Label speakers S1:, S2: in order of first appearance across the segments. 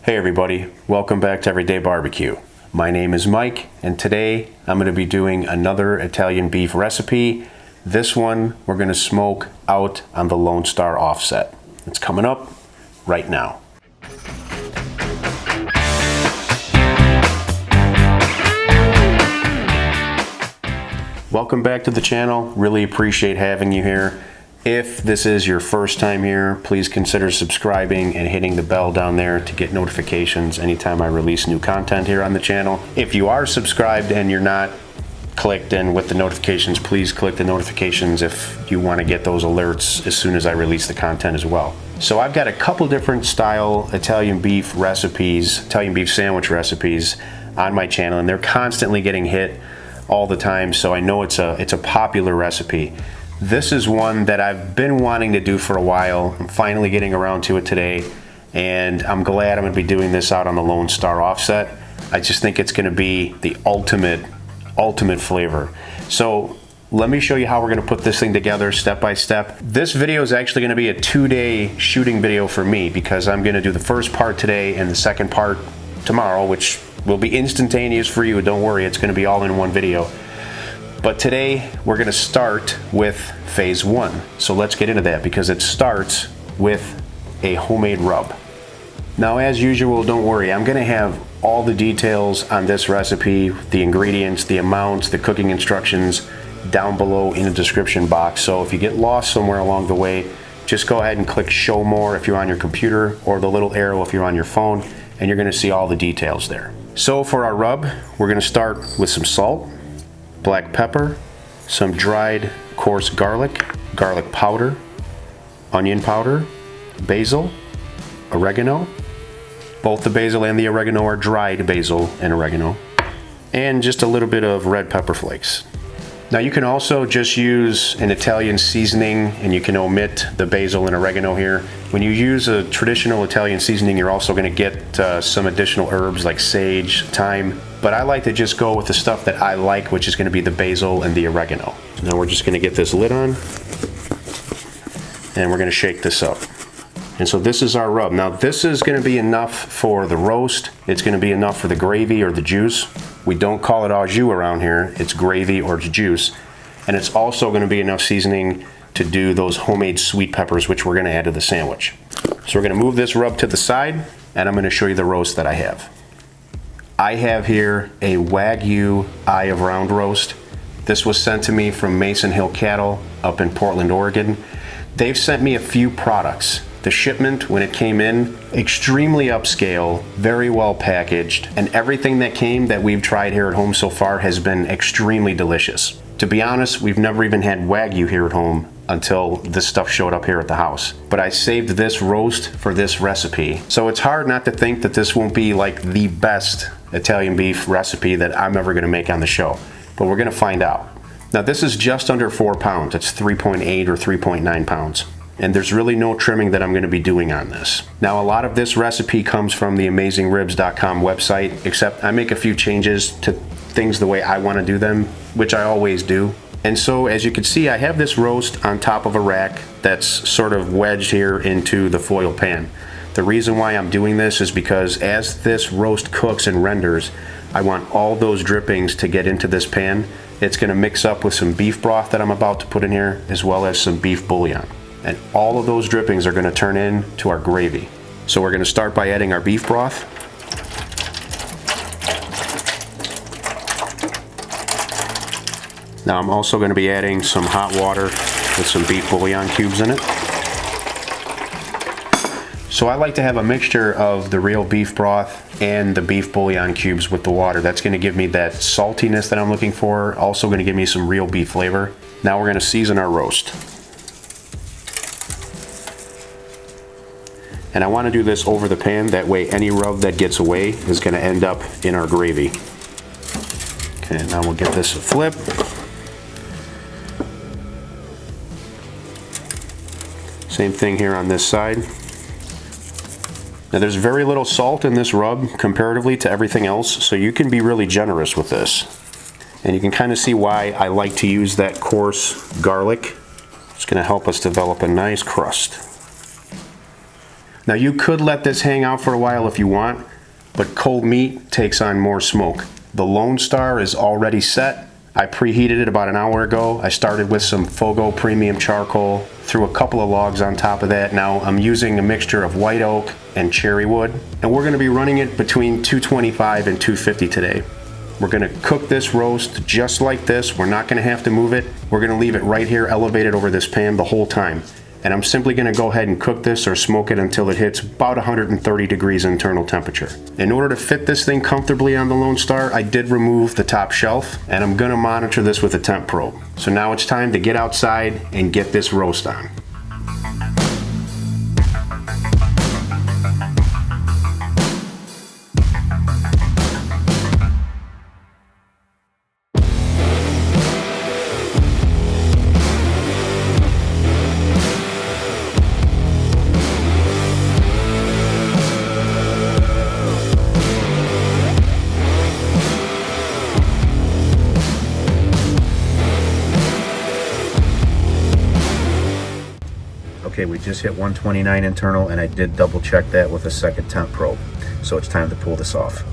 S1: Hey everybody, welcome back to Everyday Barbecue. My name is Mike, and today I'm going to be doing another Italian beef recipe. This one we're going to smoke out on the Lone Star offset. It's coming up right now. Welcome back to the channel. Really appreciate having you here. If this is your first time here, please consider subscribing and hitting the bell down there to get notifications anytime I release new content here on the channel. If you are subscribed and you're not clicked in with the notifications, please click the notifications if you want to get those alerts as soon as I release the content as well. So I've got a couple different style Italian beef recipes, Italian beef sandwich recipes on my channel, and they're constantly getting hit all the time, so I know it's a popular recipe. This is one that I've been wanting to do for a while. I'm finally getting around to it today, and I'm glad I'm going to be doing this out on the Lone Star offset. I just think it's going to be the ultimate flavor. So let me show you how we're going to put this thing together step by step. This video is actually going to be a 2-day shooting video for me because I'm going to do the first part today and the second part tomorrow, which will be instantaneous for you. Don't worry, it's going to be all in one video. But today we're going to start with phase one. So let's get into that because it starts with a homemade rub. Now, as usual, don't worry, I'm going to have all the details on this recipe, the ingredients, the amounts, the cooking instructions down below in the description box. So if you get lost somewhere along the way, just go ahead and click show more if you're on your computer, or the little arrow if you're on your phone, and you're going to see all the details there. So for our rub, we're going to start with some salt, black pepper, some dried coarse garlic, garlic powder, onion powder, basil, oregano. Both the basil and the oregano are dried basil and oregano, and just a little bit of red pepper flakes. Now you can also just use an Italian seasoning and you can omit the basil and oregano here. When you use a traditional Italian seasoning, you're also going to get some additional herbs like sage, thyme, but I like to just go with the stuff that I like, which is going to be the basil and the oregano. So now we're just going to get this lid on and we're going to shake this up. And so this is our rub. Now this is going to be enough for the roast. It's going to be enough for the gravy or the juice. We don't call it WAGYU around here. It's gravy or juice. And it's also going to be enough seasoning to do those homemade sweet peppers, which we're going to add to the sandwich. So we're going to move this rub to the side, and I'm going to show you the roast that I have. I have here a WAGYU eye of round roast. This was sent to me from Mason Hill Cattle up in Portland, Oregon. They've sent me a few products. The shipment, when it came in, extremely upscale, very well packaged, and everything that came that we've tried here at home so far has been extremely delicious. To be honest, we've never even had WAGYU here at home until this stuff showed up here at the house. But I saved this roast for this recipe. So it's hard not to think that this won't be like the best Italian beef recipe that I'm ever gonna make on the show. But we're gonna find out. Now this is just under 4 pounds. It's 3.8 or 3.9 pounds. And there's really no trimming that I'm going to be doing on this. Now, a lot of this recipe comes from the AmazingRibs.com website, except I make a few changes to things the way I want to do them, which I always do. And so, as you can see, I have this roast on top of a rack that's sort of wedged here into the foil pan. The reason why I'm doing this is because as this roast cooks and renders, I want all those drippings to get into this pan. It's going to mix up with some beef broth that I'm about to put in here, as well as some beef bouillon. And all of those drippings are going to turn into our gravy. So we're going to start by adding our beef broth. Now I'm also going to be adding some hot water with some beef bouillon cubes in it. So I like to have a mixture of the real beef broth and the beef bouillon cubes with the water. That's going to give me that saltiness that I'm looking for. Also going to give me some real beef flavor. Now we're going to season our roast. And I want to do this over the pan, that way any rub that gets away is going to end up in our gravy. Okay, now we'll give this a flip. Same thing here on this side. Now there's very little salt in this rub comparatively to everything else, so you can be really generous with this. And you can kind of see why I like to use that coarse garlic. It's going to help us develop a nice crust. Now you could let this hang out for a while if you want, but cold meat takes on more smoke. The Lone Star is already set. I preheated it about an hour ago. I started with some Fogo premium charcoal, threw a couple of logs on top of that. Now I'm using a mixture of white oak and cherry wood, and we're gonna be running it between 225 and 250 today. We're gonna cook this roast just like this. We're not gonna have to move it. We're gonna leave it right here elevated over this pan the whole time. And I'm simply gonna go ahead and cook this or smoke it until it hits about 130 degrees internal temperature. In order to fit this thing comfortably on the Lone Star, I did remove the top shelf, and I'm gonna monitor this with a temp probe. So now it's time to get outside and get this roast on. Okay, we just hit 129 internal, and I did double check that with a second temp probe. So it's time to pull this off.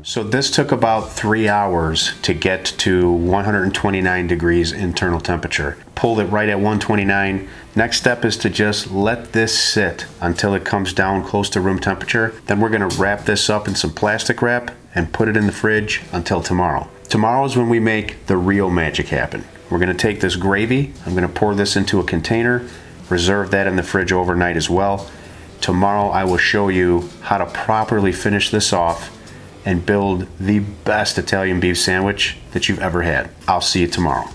S1: So this took about 3 hours to get to 129 degrees internal temperature. Pulled it right at 129. Next step is to just let this sit until it comes down close to room temperature. Then we're gonna wrap this up in some plastic wrap and put it in the fridge until tomorrow. Tomorrow is when we make the real magic happen. We're gonna take this gravy, I'm gonna pour this into a container, reserve that in the fridge overnight as well. Tomorrow I will show you how to properly finish this off and build the best Italian beef sandwich that you've ever had. I'll see you tomorrow.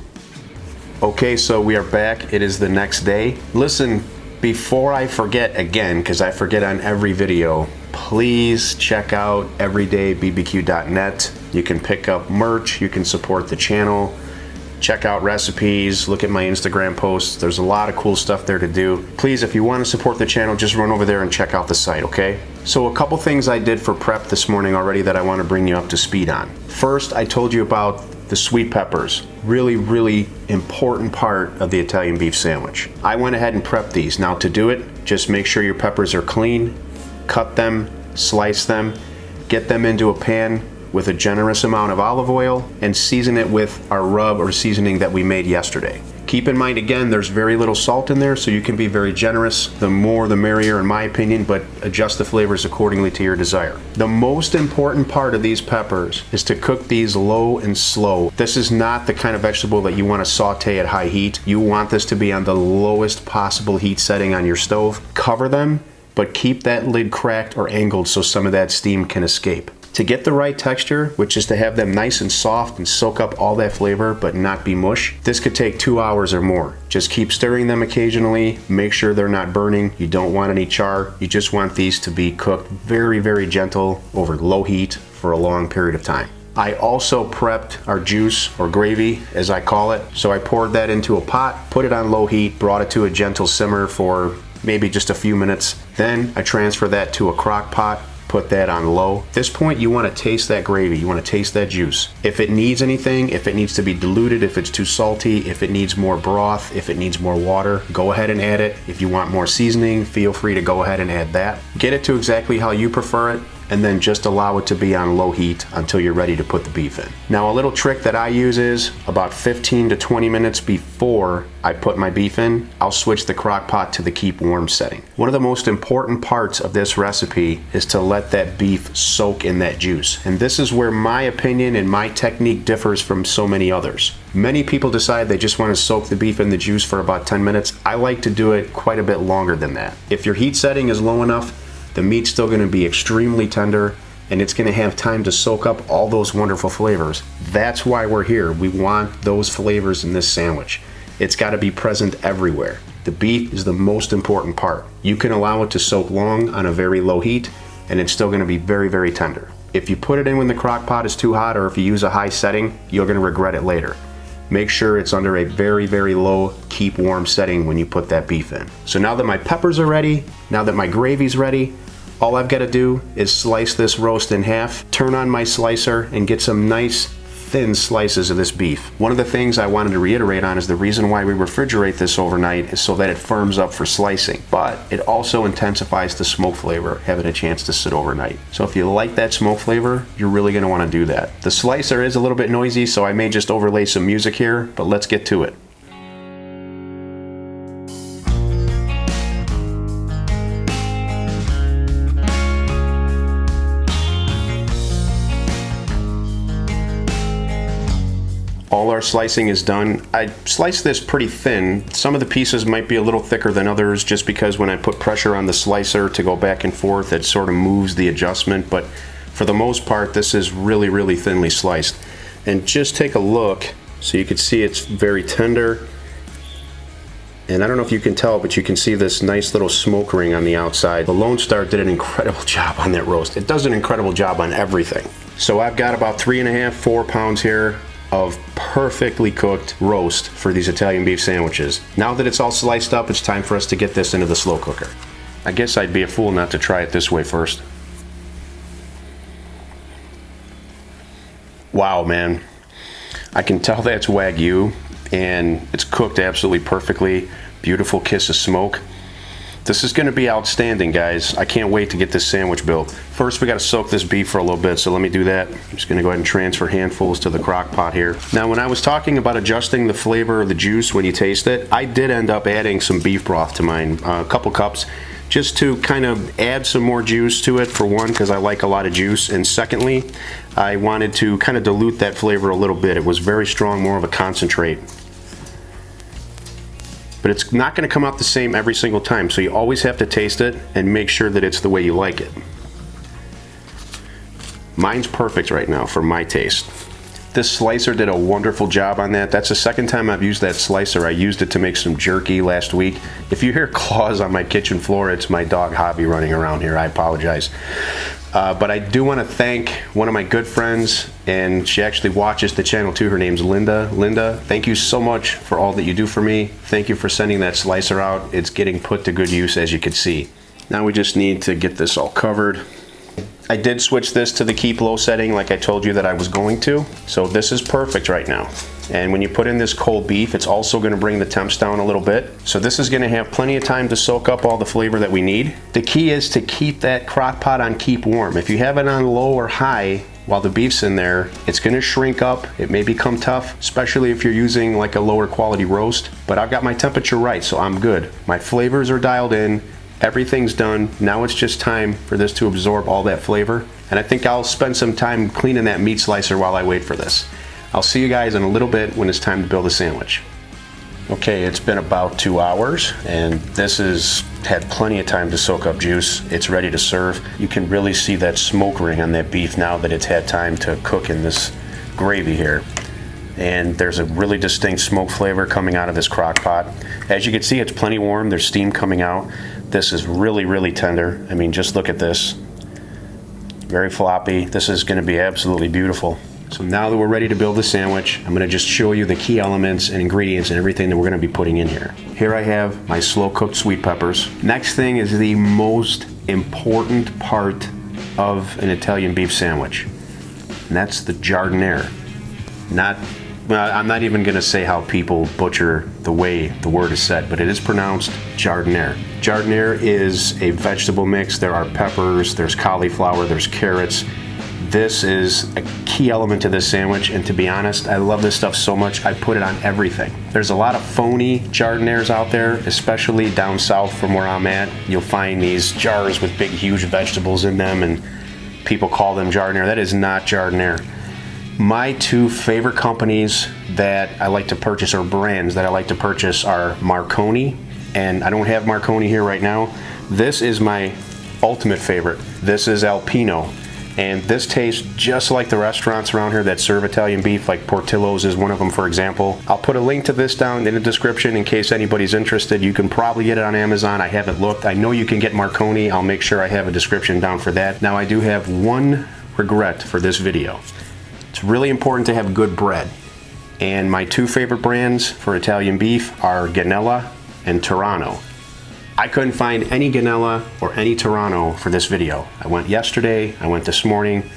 S1: Okay, so we are back. It is the next day. Listen, before I forget again, because I forget on every video, please check out everydaybbq.net. You can pick up merch, you can support the channel, check out recipes, look at my Instagram posts. There's a lot of cool stuff there to do. Please, if you want to support the channel, just run over there and check out the site, okay? So a couple things I did for prep this morning already that I want to bring you up to speed on. First, I told you about the sweet peppers. Really important part of the Italian beef sandwich. I went ahead and prepped these. Now to do it, just make sure your peppers are clean, cut them, slice them, get them into a pan with a generous amount of olive oil, and season it with our rub or seasoning that we made yesterday. Keep in mind, again, there's very little salt in there, so you can be very generous. The more the merrier in my opinion, but adjust the flavors accordingly to your desire. The most important part of these peppers is to cook these low and slow. This is not the kind of vegetable that you want to saute at high heat. You want this to be on the lowest possible heat setting on your stove. Cover them, but keep that lid cracked or angled so some of that steam can escape. To get the right texture, which is to have them nice and soft and soak up all that flavor but not be mush, this could take 2 hours or more. Just keep stirring them occasionally, make sure they're not burning, you don't want any char, you just want these to be cooked very gentle over low heat for a long period of time. I also prepped our juice, or gravy as I call it, so I poured that into a pot, put it on low heat, brought it to a gentle simmer for maybe just a few minutes. Then I transfer that to a crock pot, put that on low. At this point, you want to taste that gravy, you want to taste that juice. If it needs anything, if it needs to be diluted, if it's too salty, if it needs more broth, if it needs more water, go ahead and add it. If you want more seasoning, feel free to go ahead and add that. Get it to exactly how you prefer it, and then just allow it to be on low heat until you're ready to put the beef in. Now, a little trick that I use is about 15 to 20 minutes before I put my beef in, I'll switch the crock pot to the keep warm setting. One of the most important parts of this recipe is to let that beef soak in that juice. And this is where my opinion and my technique differs from so many others. Many people decide they just want to soak the beef in the juice for about 10 minutes. I like to do it quite a bit longer than that. If your heat setting is low enough, the meat's still going to be extremely tender, and it's going to have time to soak up all those wonderful flavors. That's why we're here. We want those flavors in this sandwich. It's got to be present everywhere. The beef is the most important part. You can allow it to soak long on a very low heat, and it's still going to be very tender. If you put it in when the crock pot is too hot, or if you use a high setting, you're going to regret it later. Make sure it's under a very low keep warm setting when you put that beef in. So now that my peppers are ready, now that my gravy's ready, All I've got to do is slice this roast in half, turn on my slicer, and get some nice thin slices of this beef. One of the things I wanted to reiterate on is the reason why we refrigerate this overnight is so that it firms up for slicing, but it also intensifies the smoke flavor having a chance to sit overnight. So if you like that smoke flavor, you're really going to want to do that. The slicer is a little bit noisy, so I may just overlay some music here, but let's get to it. All our slicing is done. I sliced this pretty thin. Some of the pieces might be a little thicker than others just because when I put pressure on the slicer to go back and forth, it sort of moves the adjustment, but for the most part, this is really, really thinly sliced. And just take a look so you can see it's very tender. And I don't know if you can tell, but you can see this nice little smoke ring on the outside. The Lone Star did an incredible job on that roast. It does an incredible job on everything. So I've got about 3.5, 4 pounds here of perfectly cooked roast for these Italian beef sandwiches. Now that it's all sliced up, it's time for us to get this into the slow cooker. I guess I'd be a fool not to try it this way first. Wow, man. I can tell that's Wagyu, and it's cooked absolutely perfectly. Beautiful kiss of smoke. This is going to be outstanding, guys. I can't wait to get this sandwich built. First, we got to soak this beef for a little bit, so let me do that. I'm just going to go ahead and transfer handfuls to the crock pot here. Now, when I was talking about adjusting the flavor of the juice when you taste it, I did end up adding some beef broth to mine, a couple cups, just to kind of add some more juice to it, for one, because I like a lot of juice, and secondly, I wanted to kind of dilute that flavor a little bit. It was very strong, more of a concentrate. But it's not going to come out the same every single time, so you always have to taste it and make sure that it's the way you like it. Mine's perfect right now for my taste. This slicer did a wonderful job on that. That's the second time I've used that slicer. I used it to make some jerky last week. If you hear claws on my kitchen floor, it's my dog Hobby running around here. I apologize. But I do want to thank one of my good friends, and she actually watches the channel too. Her name's Linda. Linda, thank you so much for all that you do for me. Thank you for sending that slicer out. It's getting put to good use, as you can see. Now we just need to get this all covered. I did switch this to the keep low setting like I told you that I was going to. So this is perfect right now. And when you put in this cold beef, it's also going to bring the temps down a little bit. So this is going to have plenty of time to soak up all the flavor that we need. The key is to keep that crock pot on keep warm. If you have it on low or high while the beef's in there, it's going to shrink up. It may become tough, especially if you're using like a lower quality roast. But I've got my temperature right, so I'm good. My flavors are dialed in. Everything's done. Now it's just time for this to absorb all that flavor. And I think I'll spend some time cleaning that meat slicer while I wait for this. I'll see you guys in a little bit when it's time to build a sandwich. Okay, it's been about 2 hours, and this has had plenty of time to soak up juice. It's ready to serve. You can really see that smoke ring on that beef now that it's had time to cook in this gravy here. And there's a really distinct smoke flavor coming out of this crock pot. As you can see, it's plenty warm. There's steam coming out. This is really, really tender. I mean, just look at this. Very floppy. This is going to be absolutely beautiful. So now that we're ready to build the sandwich, I'm going to just show you the key elements and ingredients and everything that we're going to be putting in here. Here I have my slow cooked sweet peppers. Next thing is the most important part of an Italian beef sandwich, and that's the giardiniera. I'm not even going to say how people butcher the way the word is said, but it is pronounced giardiniera. Giardiniera is a vegetable mix. There are peppers, there's cauliflower, there's carrots. This is a key element to this sandwich, and to be honest, I love this stuff so much I put it on everything. There's a lot of phony giardinieras out there, especially down south from where I'm at. You'll find these jars with big, huge vegetables in them, and people call them giardiniera. That is not giardiniera. My two favorite companies that I like to purchase, or brands that I like to purchase, are Marconi, and I don't have Marconi here right now. This is my ultimate favorite. This is Alpino, and this tastes just like the restaurants around here that serve Italian beef, like Portillo's is one of them, for example. I'll put a link to this down in the description in case anybody's interested. You can probably get it on Amazon. I haven't looked. I know you can get Marconi. I'll make sure I have a description down for that. Now, I do have one regret for this video. It's really important to have good bread, and my two favorite brands for Italian beef are Ganella and Turano. I couldn't find any Ganella or any Toronto for this video. I went yesterday, I went this morning,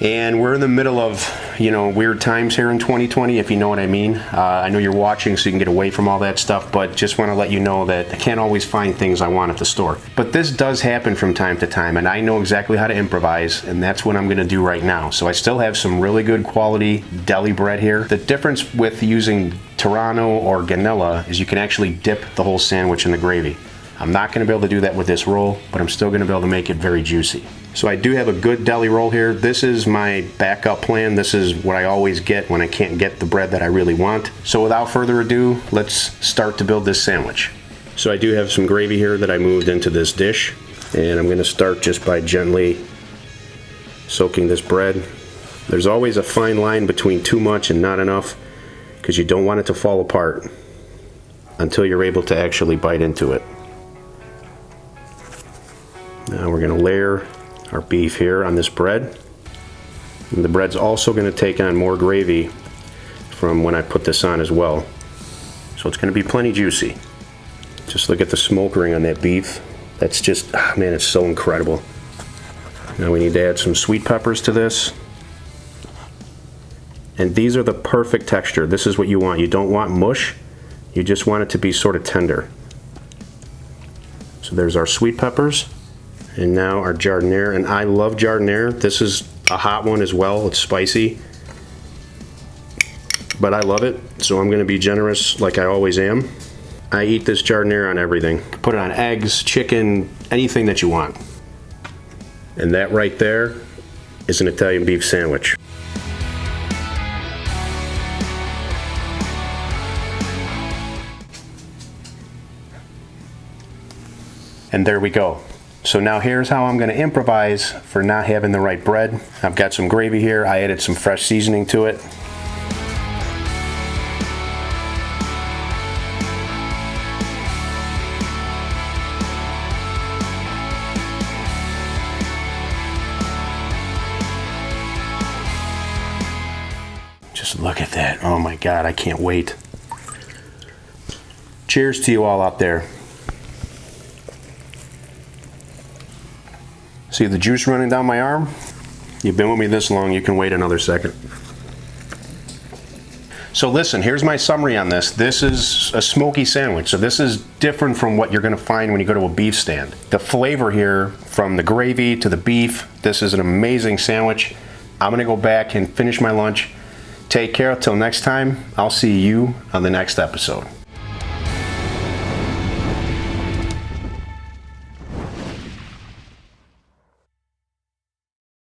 S1: and we're in the middle of, you know, weird times here in 2020, if you know what I mean. I know you're watching so you can get away from all that stuff, but just want to let you know that I can't always find things I want at the store. But this does happen from time to time, and I know exactly how to improvise, and that's what I'm going to do right now. So I still have some really good quality deli bread here. The difference with using Toronto or Ganella is you can actually dip the whole sandwich in the gravy. I'm not going to be able to do that with this roll, but I'm still going to be able to make it very juicy. So I do have a good deli roll here. This is my backup plan. This is what I always get when I can't get the bread that I really want. So without further ado, let's start to build this sandwich. So I do have some gravy here that I moved into this dish, and I'm going to start just by gently soaking this bread. There's always a fine line between too much and not enough, because you don't want it to fall apart until you're able to actually bite into it. Now we're going to layer our beef here on this bread. And the bread's also going to take on more gravy from when I put this on as well. So it's going to be plenty juicy. Just look at the smoke ring on that beef. That's just, man, it's so incredible. Now we need to add some sweet peppers to this. And these are the perfect texture. This is what you want. You don't want mush. You just want it to be sort of tender. So there's our sweet peppers. And now our giardiniera, and I love giardiniera. This is a hot one as well. It's spicy, but I love it, so I'm going to be generous like I always am. I eat this giardiniera on everything. Put it on eggs, chicken, anything that you want. And that right there is an Italian beef sandwich. And there we go. So now here's how I'm going to improvise for not having the right bread. I've got some gravy here. I added some fresh seasoning to it. Just look at that. Oh my God, I can't wait. Cheers to you all out there. See the juice running down my arm? You've been with me this long, you can wait another second. So listen, here's my summary on this. This is a smoky sandwich, so this is different from what you're gonna find when you go to a beef stand. The flavor here, from the gravy to the beef, this is an amazing sandwich. I'm gonna go back and finish my lunch. Take care, till next time, I'll see you on the next episode.